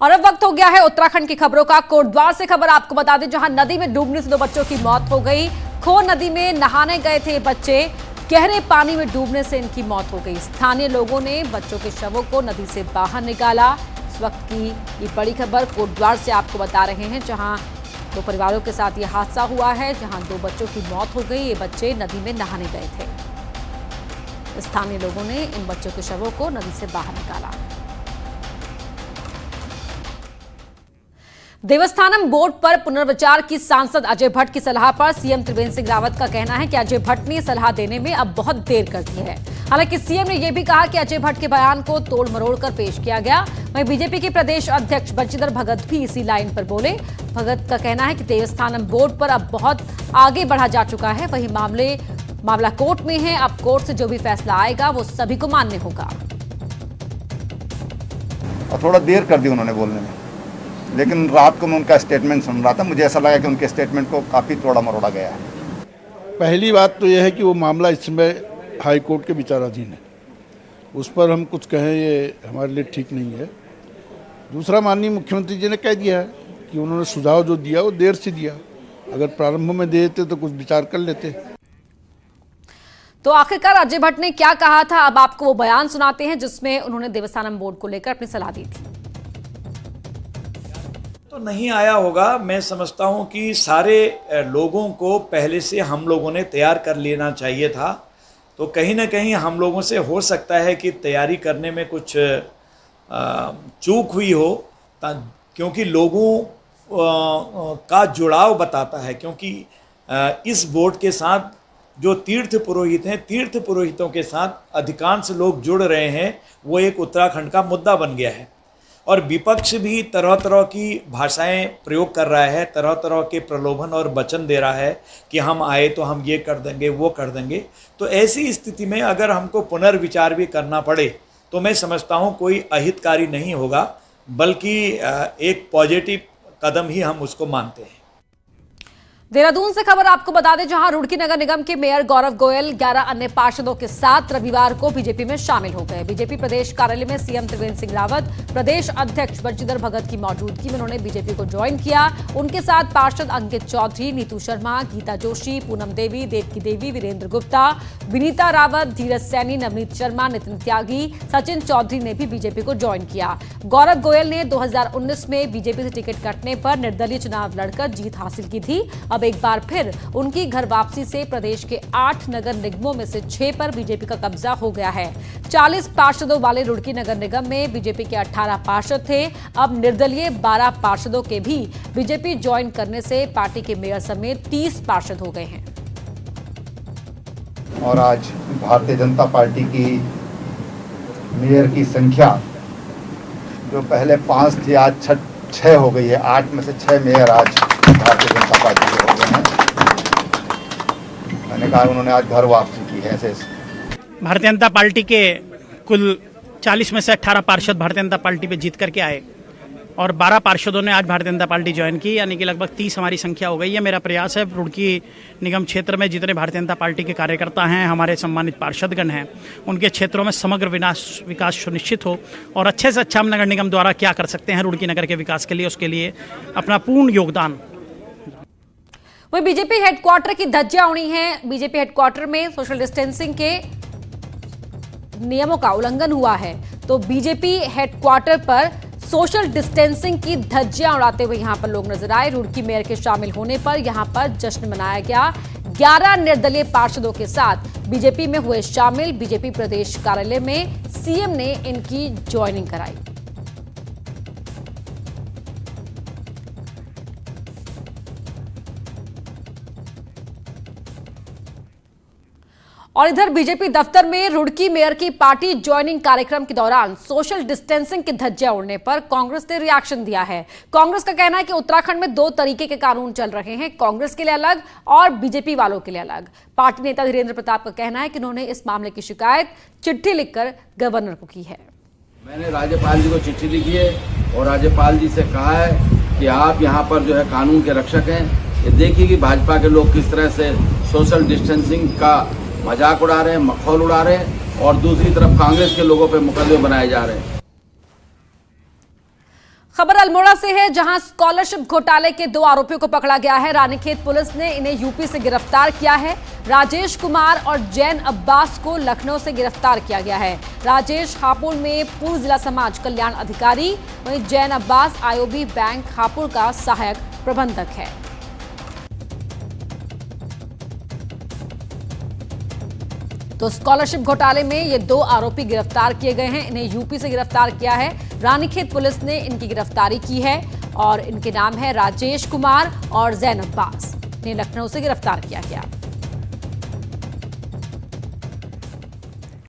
और अब वक्त हो गया है उत्तराखंड की खबरों का। कोटद्वार से खबर आपको बता दें, जहां नदी में डूबने से 2 बच्चों की मौत हो गई। खो नदी में नहाने गए थे बच्चे, गहरे पानी में डूबने से इनकी मौत हो गई। स्थानीय लोगों ने बच्चों के शवों को नदी से बाहर निकाला। इस वक्त की ये बड़ी खबर कोटद्वार से आपको बता रहे हैं, जहां 2 परिवारों के साथ ये हादसा हुआ है, जहां 2 बच्चों की मौत हो गई। ये बच्चे नदी में नहाने गए थे। स्थानीय लोगों ने इन बच्चों के शवों को नदी से बाहर निकाला। देवस्थानम बोर्ड पर पुनर्विचार की सांसद अजय भट्ट की सलाह पर सीएम त्रिवेंद्र सिंह रावत का कहना है कि अजय भट्ट ने सलाह देने में अब बहुत देर कर दी है। हालांकि सीएम ने यह भी कहा कि अजय भट्ट के बयान को तोड़ मरोड़ कर पेश किया गया। वहीं बीजेपी के प्रदेश अध्यक्ष बंशीधर भगत भी इसी लाइन पर बोले। भगत का कहना है कि देवस्थानम बोर्ड पर अब बहुत आगे बढ़ा जा चुका है। वहीं मामला कोर्ट में है। अब कोर्ट से जो भी फैसला आएगा वो सभी को मान्य होगा। और थोड़ा देर कर दी उन्होंने बोलने में, लेकिन रात को मैं उनका स्टेटमेंट सुन रहा था, मुझे ऐसा लगा कि उनके स्टेटमेंट को काफ़ी तोड़ा मरोड़ा गया है। पहली बात तो यह है कि वो मामला इस समय हाई कोर्ट के विचाराधीन है, उस पर हम कुछ कहें ये हमारे लिए ठीक नहीं है। दूसरा, माननीय मुख्यमंत्री जी ने कह दिया है कि उन्होंने सुझाव जो दिया वो देर से दिया, अगर प्रारंभ में दे देते तो कुछ विचार कर लेते। तो आखिरकार अजय भट्ट ने क्या कहा था, अब आपको वो बयान सुनाते हैं जिसमें उन्होंने देवस्थानम बोर्ड को लेकर अपनी सलाह दी थी। तो नहीं आया होगा। मैं समझता हूं कि सारे लोगों को पहले से हम लोगों ने तैयार कर लेना चाहिए था। तो कहीं ना कहीं हम लोगों से हो सकता है कि तैयारी करने में कुछ चूक हुई हो, क्योंकि लोगों का जुड़ाव बताता है। क्योंकि इस बोर्ड के साथ जो तीर्थ पुरोहित हैं, तीर्थ पुरोहितों के साथ अधिकांश लोग जुड़ रहे हैं, वो एक उत्तराखंड का मुद्दा बन गया है। और विपक्ष भी तरह तरह की भाषाएं प्रयोग कर रहा है, तरह तरह के प्रलोभन और वचन दे रहा है कि हम आए तो हम ये कर देंगे, वो कर देंगे। तो ऐसी स्थिति में अगर हमको पुनर्विचार भी करना पड़े तो मैं समझता हूँ कोई अहितकारी नहीं होगा, बल्कि एक पॉजिटिव कदम ही हम उसको मानते हैं। देहरादून से खबर आपको बता दें, जहां रुड़की नगर निगम के मेयर गौरव गोयल 11 अन्य पार्षदों के साथ रविवार को बीजेपी में शामिल हो गए। बीजेपी प्रदेश कार्यालय में सीएम त्रिवेंद्र सिंह रावत, प्रदेश अध्यक्ष बंशीधर भगत की मौजूदगी में उन्होंने बीजेपी को ज्वाइन किया। उनके साथ पार्षद अंकित चौधरी, नीतू शर्मा, गीता जोशी, पूनम देवी, देवकी देवी, वीरेंद्र गुप्ता, विनीता रावत, धीरज सैनी, नवनीत शर्मा, नितिन त्यागी, सचिन चौधरी ने भी बीजेपी को ज्वाइन किया। गौरव गोयल ने 2019 में बीजेपी से टिकट कटने पर निर्दलीय चुनाव लड़कर जीत हासिल की थी। अब एक बार फिर उनकी घर वापसी से प्रदेश के 8 नगर निगमों में से 6 पर बीजेपी का कब्जा हो गया है। 40 पार्षदों वाले रुड़की नगर निगम में बीजेपी के 18 पार्षद थे। अब निर्दलीय 12 पार्षदों के भी बीजेपी ज्वाइन करने से पार्टी के मेयर समेत 30 पार्षद हो गए हैं। और आज भारतीय जनता पार्टी की मेयर की संख्या जो पहले 5 थी, आज 6 हो गई है। 8 में से 6 मेयर आज भारतीय जनता पार्टी के हो गए हैं। मैंने कहा उन्होंने आज घर वापसी की है। ऐसे भारतीय जनता पार्टी के कुल 40 में से 18 पार्षद भारतीय जनता पार्टी पे जीत करके आए और 12 पार्षदों ने आज भारतीय जनता पार्टी ज्वाइन की, यानी कि लगभग 30 हमारी संख्या हो गई है। मेरा प्रयास है रुड़की निगम क्षेत्र में जितने भारतीय जनता पार्टी के कार्यकर्ता हैं, हमारे सम्मानित पार्षदगण हैं, उनके क्षेत्रों में समग्र विकास सुनिश्चित हो और अच्छे से अच्छा हम नगर निगम द्वारा क्या कर सकते हैं रुड़की नगर के विकास के लिए, उसके लिए अपना पूर्ण योगदान। वही बीजेपी हेडक्वार्टर की धज्जियां उड़ी हैं। बीजेपी हेडक्वार्टर में सोशल डिस्टेंसिंग के नियमों का उल्लंघन हुआ है, तो बीजेपी हेडक्वार्टर पर सोशल डिस्टेंसिंग की धज्जियां उड़ाते हुए यहां पर लोग नजर आए। रुड़की मेयर के शामिल होने पर यहां पर जश्न मनाया गया। 11 निर्दलीय पार्षदों के साथ बीजेपी में हुए शामिल। बीजेपी प्रदेश कार्यालय में सीएम ने इनकी ज्वाइनिंग कराई। और इधर बीजेपी दफ्तर में रुड़की मेयर की पार्टी ज्वाइनिंग कार्यक्रम के दौरान सोशल डिस्टेंसिंग की धज्जियां उड़ने पर कांग्रेस ने रिएक्शन दिया है। कांग्रेस का कहना है कि उत्तराखंड में 2 तरीके के कानून चल रहे हैं, कांग्रेस के लिए अलग और बीजेपी वालों के लिए अलग। पार्टी नेता धीरेन्द्र प्रताप का कहना है कि उन्होंने इस मामले की शिकायत चिट्ठी लिखकर गवर्नर को की है। मैंने राज्यपाल जी को चिट्ठी लिखी है और राज्यपाल जी से कहा है कि आप यहाँ पर जो है कानून के रक्षक हैं। ये देखिए कि भाजपा के लोग किस तरह से सोशल डिस्टेंसिंग का मजाक उड़ा रहे हैं, मखौल उड़ा रहे हैं, और दूसरी तरफ कांग्रेस के लोगों पे मुकदमे बनाए जा रहे हैं। खबर अल्मोड़ा से है, जहां स्कॉलरशिप घोटाले के 2 आरोपियों को पकड़ा गया है। रानीखेत पुलिस ने इन्हें यूपी से गिरफ्तार किया है। राजेश कुमार और जैन अब्बास को लखनऊ से गिरफ्तार किया गया है। राजेश हापुड़ में पूर्व जिला समाज कल्याण अधिकारी, वहीं जैन अब्बास आईओबी बैंक हापुड़ का सहायक प्रबंधक है। तो स्कॉलरशिप घोटाले में ये 2 आरोपी गिरफ्तार किए गए हैं। इन्हें यूपी से गिरफ्तार किया है। रानीखेत पुलिस ने इनकी गिरफ्तारी की है और इनके नाम है राजेश कुमार और जैन अब्बास। इन्हें लखनऊ से गिरफ्तार किया गया।